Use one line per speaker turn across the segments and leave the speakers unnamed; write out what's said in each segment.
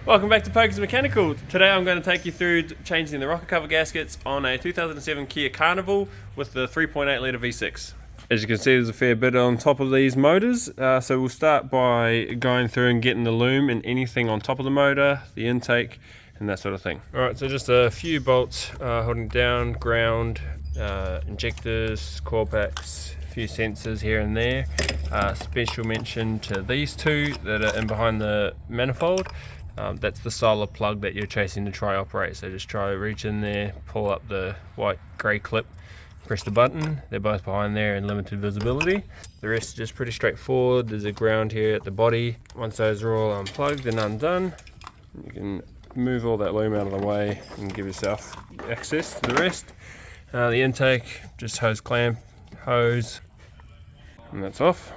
Welcome back to Pokers Mechanical. Today I'm going to take you through changing the rocker cover gaskets on a 2007 Kia Carnival with the 3.8 litre V6. As you can see, there's a fair bit on top of these motors, so we'll start by going through and getting the loom and anything on top of the motor, the intake and that sort of thing. Alright, so just a few bolts holding down, ground, injectors, coil packs, a few sensors here and there. Special mention to these two that are in behind the manifold. That's the solar plug that you're chasing to try operate. So just try reach in there, pull up the white grey clip, press the button. They're both behind there in limited visibility. The rest is just pretty straightforward. There's a ground here at the body. Once those are all unplugged and undone, you can move all that loom out of the way and give yourself access to the rest. The intake, just hose clamp, hose, and that's off.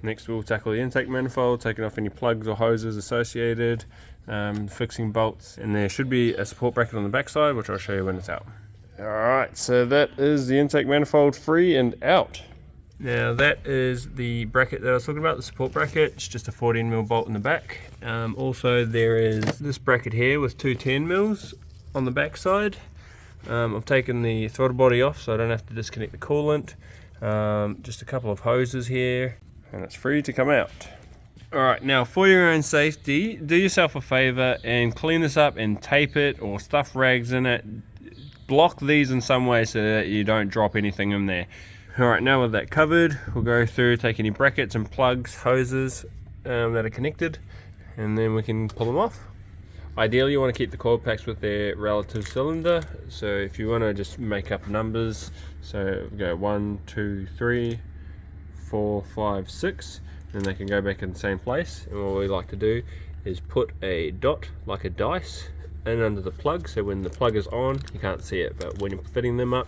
Next we'll tackle the intake manifold, taking off any plugs or hoses associated, fixing bolts, and there should be a support bracket on the back side, which I'll show you when it's out. Alright, so that is the intake manifold free and out. Now that is the bracket that I was talking about, the support bracket. It's just a 14mm bolt in the back. Also there is this bracket here with two 10mm on the back side. I've taken the throttle body off so I don't have to disconnect the coolant. Just a couple of hoses here, and it's free to come out. Alright, now for your own safety, do yourself a favor and clean this up and tape it or stuff rags in it. Block these in some way so that you don't drop anything in there. Alright, now with that covered, we'll go through, take any brackets and plugs, hoses that are connected, and then we can pull them off. Ideally you want to keep the coil packs with their relative cylinder, so if you want to just make up numbers, so go 1, 2, 3, 4, 5, 6, and they can go back in the same place. And what we like to do is put a dot like a dice in under the plug, so when the plug is on you can't see it, but when you're fitting them up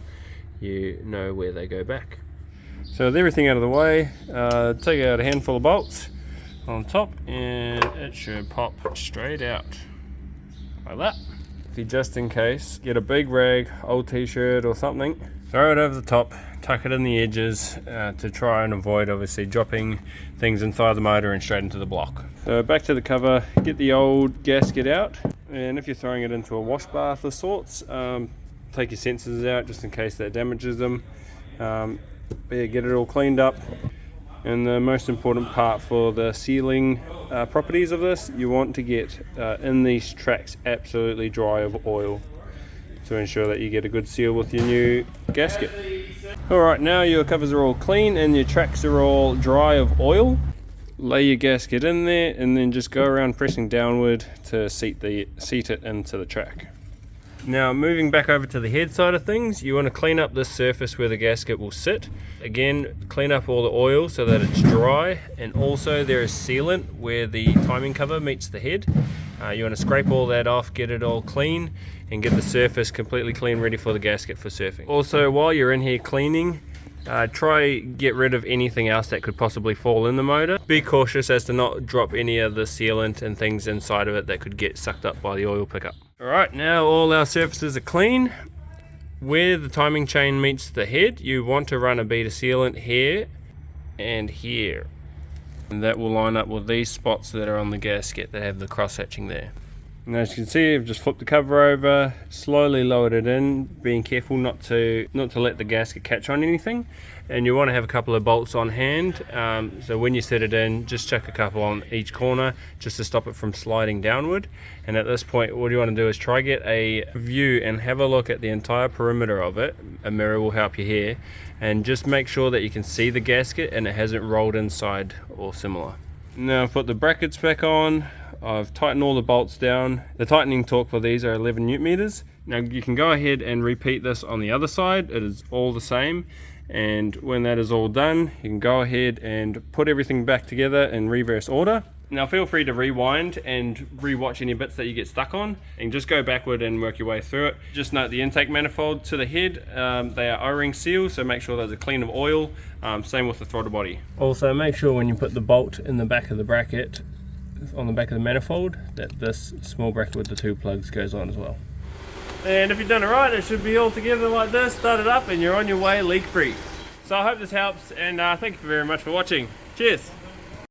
you know where they go back. So with everything out of the way, take out a handful of bolts on top and it should pop straight out like that. If you just in case, get a big rag, old t-shirt or something, throw it over the top, tuck it in the edges to try and avoid obviously dropping things inside the motor and straight into the block. So back to the cover, get the old gasket out, and if you're throwing it into a wash bath of sorts, take your sensors out just in case that damages them. But yeah, get it all cleaned up. And the most important part for the sealing properties of this, you want to get in these tracks absolutely dry of oil to ensure that you get a good seal with your new gasket. Alright, now your covers are all clean and your tracks are all dry of oil. Lay your gasket in there and then just go around pressing downward to seat it into the track. Now moving back over to the head side of things, you want to clean up this surface where the gasket will sit. Again, clean up all the oil so that it's dry, and also there is sealant where the timing cover meets the head. You want to scrape all that off, get it all clean, and get the surface completely clean, ready for the gasket for surfing. Also, while you're in here cleaning, try get rid of anything else that could possibly fall in the motor. Be cautious as to not drop any of the sealant and things inside of it that could get sucked up by the oil pickup. Alright, now all our surfaces are clean. Where the timing chain meets the head, you want to run a bead of sealant here and here. And that will line up with these spots that are on the gasket that have the cross hatching there. And as you can see, I've just flipped the cover over, slowly lowered it in, being careful not to let the gasket catch on anything. And you want to have a couple of bolts on hand, so when you set it in, just chuck a couple on each corner just to stop it from sliding downward. And at this point, what you want to do is try get a view and have a look at the entire perimeter of it. A mirror will help you here, and just make sure that you can see the gasket and it hasn't rolled inside or similar. Now I've put the brackets back on. I've tightened all the bolts down. The tightening torque for these are 11 Newton meters. Now you can go ahead and repeat this on the other side. It is all the same. And when that is all done, you can go ahead and put everything back together in reverse order. Now feel free to rewind and re-watch any bits that you get stuck on, and just go backward and work your way through it. Just note the intake manifold to the head, they are O-ring sealed, so make sure those are clean of oil. Same with the throttle body. Also make sure when you put the bolt in the back of the bracket, on the back of the manifold, that this small bracket with the two plugs goes on as well. And if you've done it right, it should be all together like this, start it up and you're on your way leak free. So I hope this helps, and thank you very much for watching. Cheers!